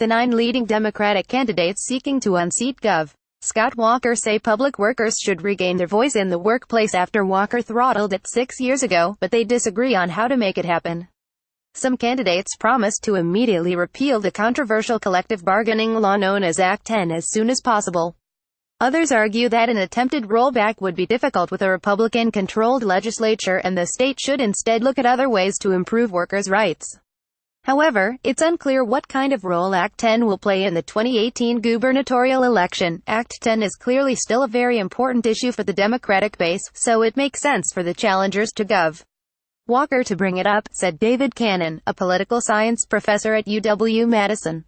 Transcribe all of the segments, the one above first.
9 leading Democratic candidates seeking to unseat Gov. Scott Walker say public workers should regain their voice in the workplace after Walker throttled it 6 years ago, but they disagree on how to make it happen. Some candidates promised to immediately repeal the controversial collective bargaining law known as Act 10 as soon as possible. Others argue that an attempted rollback would be difficult with a Republican-controlled legislature and the state should instead look at other ways to improve workers' rights. However, it's unclear what kind of role Act 10 will play in the 2018 gubernatorial election. Act 10 is clearly still a very important issue for the Democratic base, so it makes sense for the challengers to Gov. Walker to bring it up, said David Cannon, a political science professor at UW-Madison.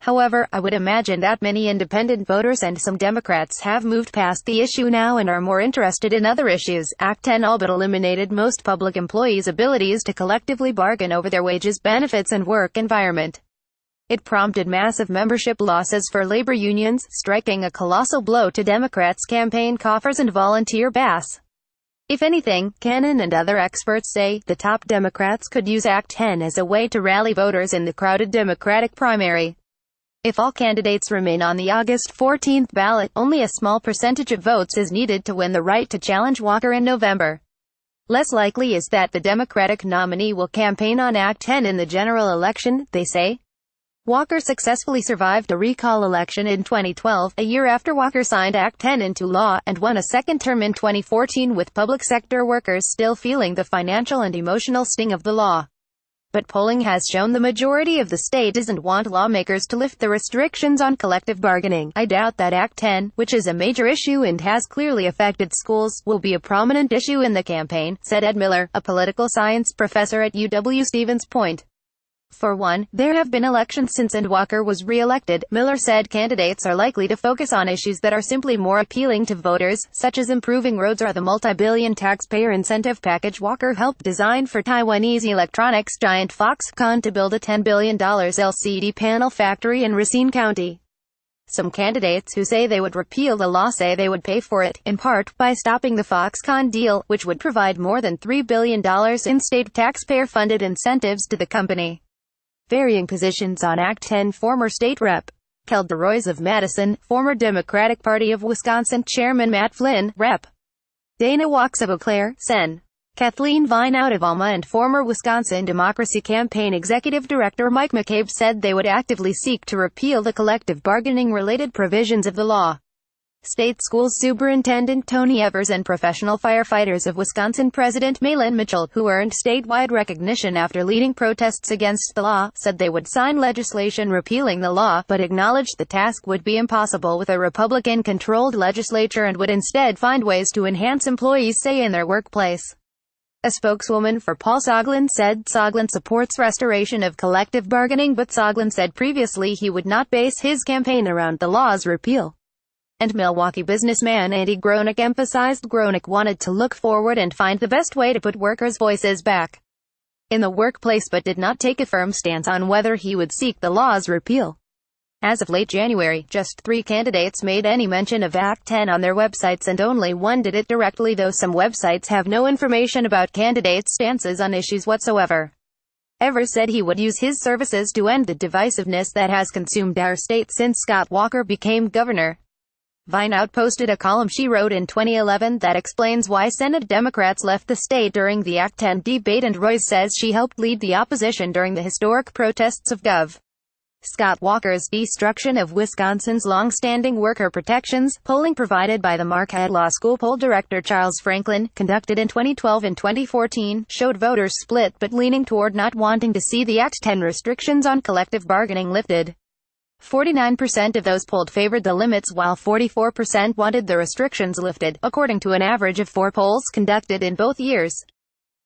However, I would imagine that many independent voters and some Democrats have moved past the issue now and are more interested in other issues. Act 10 all but eliminated most public employees' abilities to collectively bargain over their wages, benefits and work environment. It prompted massive membership losses for labor unions, striking a colossal blow to Democrats' campaign coffers and volunteer base. If anything, Cannon and other experts say, the top Democrats could use Act 10 as a way to rally voters in the crowded Democratic primary. If all candidates remain on the August 14th ballot, only a small percentage of votes is needed to win the right to challenge Walker in November. Less likely is that the Democratic nominee will campaign on Act 10 in the general election, they say. Walker successfully survived a recall election in 2012, a year after Walker signed Act 10 into law, and won a second term in 2014 with public sector workers still feeling the financial and emotional sting of the law. But polling has shown the majority of the state doesn't want lawmakers to lift the restrictions on collective bargaining. I doubt that Act 10, which is a major issue and has clearly affected schools, will be a prominent issue in the campaign, said Ed Miller, a political science professor at UW-Stevens Point. For one, there have been elections since and Walker was re-elected. Miller said candidates are likely to focus on issues that are simply more appealing to voters, such as improving roads or the multi-billion taxpayer incentive package Walker helped design for Taiwanese electronics giant Foxconn to build a $10 billion LCD panel factory in Racine County. Some candidates who say they would repeal the law say they would pay for it, in part, by stopping the Foxconn deal, which would provide more than $3 billion in state taxpayer-funded incentives to the company. Varying positions on Act 10. Former State Rep. Kel DeRoyce of Madison, former Democratic Party of Wisconsin Chairman Matt Flynn, Rep. Dana Wachs of Eau Claire, Sen. Kathleen Vine out of Alma and former Wisconsin Democracy Campaign Executive Director Mike McCabe said they would actively seek to repeal the collective bargaining-related provisions of the law. State Schools Superintendent Tony Evers and Professional Firefighters of Wisconsin President Malin Mitchell, who earned statewide recognition after leading protests against the law, said they would sign legislation repealing the law, but acknowledged the task would be impossible with a Republican-controlled legislature and would instead find ways to enhance employees' say in their workplace. A spokeswoman for Paul Soglin said Soglin supports restoration of collective bargaining, but Soglin said previously he would not base his campaign around the law's repeal. And Milwaukee businessman Andy Gronick emphasized Gronick wanted to look forward and find the best way to put workers' voices back in the workplace but did not take a firm stance on whether he would seek the law's repeal. As of late January, just 3 candidates made any mention of Act 10 on their websites and only one did it directly, though some websites have no information about candidates' stances on issues whatsoever. Evers said he would use his services to end the divisiveness that has consumed our state since Scott Walker became governor. Vine outposted a column she wrote in 2011 that explains why Senate Democrats left the state during the Act 10 debate, and Royce says she helped lead the opposition during the historic protests of Gov. Scott Walker's destruction of Wisconsin's long-standing worker protections. Polling provided by the Marquette Law School poll director Charles Franklin, conducted in 2012 and 2014, showed voters split but leaning toward not wanting to see the Act 10 restrictions on collective bargaining lifted. 49% of those polled favored the limits while 44% wanted the restrictions lifted, according to an average of 4 polls conducted in both years.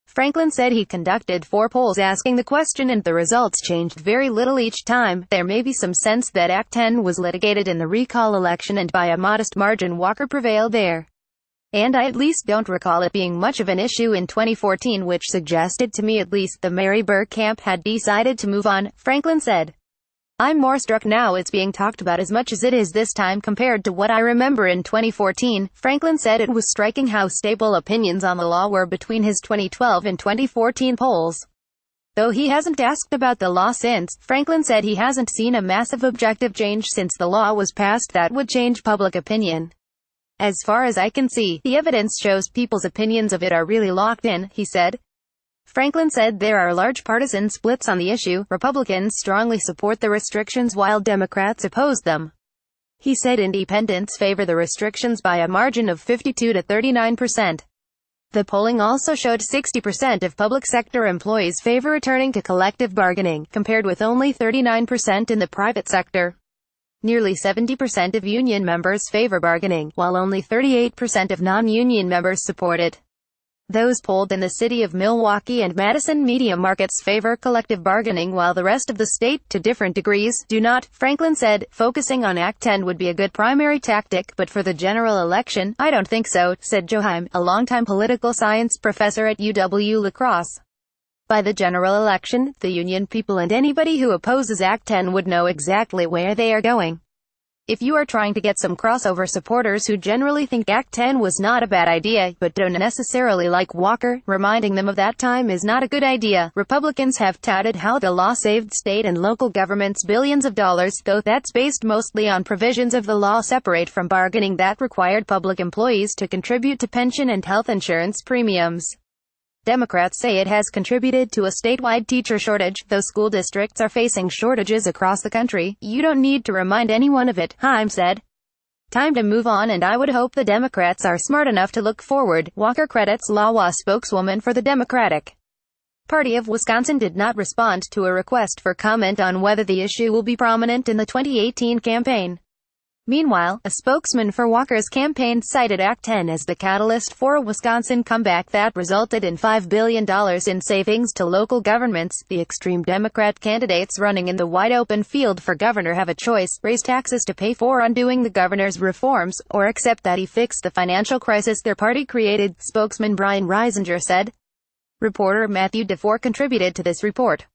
Franklin said he conducted 4 polls asking the question and the results changed very little each time. There may be some sense that Act 10 was litigated in the recall election and by a modest margin Walker prevailed there. And I at least don't recall it being much of an issue in 2014, which suggested to me at least the Mary Burr camp had decided to move on, Franklin said. I'm more struck now it's being talked about as much as it is this time compared to what I remember in 2014. Franklin said it was striking how stable opinions on the law were between his 2012 and 2014 polls. Though he hasn't asked about the law since, Franklin said he hasn't seen a massive objective change since the law was passed that would change public opinion. As far as I can see, the evidence shows people's opinions of it are really locked in, he said. Franklin said there are large partisan splits on the issue. Republicans strongly support the restrictions while Democrats oppose them. He said independents favor the restrictions by a margin of 52 to 39%. The polling also showed 60% of public sector employees favor returning to collective bargaining, compared with only 39% in the private sector. Nearly 70% of union members favor bargaining, while only 38% of non-union members support it. Those polled in the city of Milwaukee and Madison media markets favor collective bargaining while the rest of the state, to different degrees, do not. Franklin said, focusing on Act 10 would be a good primary tactic, but for the general election, I don't think so, said Joe Heim, a longtime political science professor at UW-La Crosse. By the general election, the union people and anybody who opposes Act 10 would know exactly where they are going. If you are trying to get some crossover supporters who generally think Act 10 was not a bad idea, but don't necessarily like Walker, reminding them of that time is not a good idea. Republicans have touted how the law saved state and local governments billions of dollars, though that's based mostly on provisions of the law separate from bargaining that required public employees to contribute to pension and health insurance premiums. Democrats say it has contributed to a statewide teacher shortage, though school districts are facing shortages across the country. You don't need to remind anyone of it, Heim said. Time to move on, and I would hope the Democrats are smart enough to look forward. Walker credits LAWA spokeswoman for the Democratic Party of Wisconsin did not respond to a request for comment on whether the issue will be prominent in the 2018 campaign. Meanwhile, a spokesman for Walker's campaign cited Act 10 as the catalyst for a Wisconsin comeback that resulted in $5 billion in savings to local governments. The extreme Democrat candidates running in the wide-open field for governor have a choice: raise taxes to pay for undoing the governor's reforms, or accept that he fixed the financial crisis their party created, spokesman Brian Reisinger said. Reporter Matthew DeFore contributed to this report.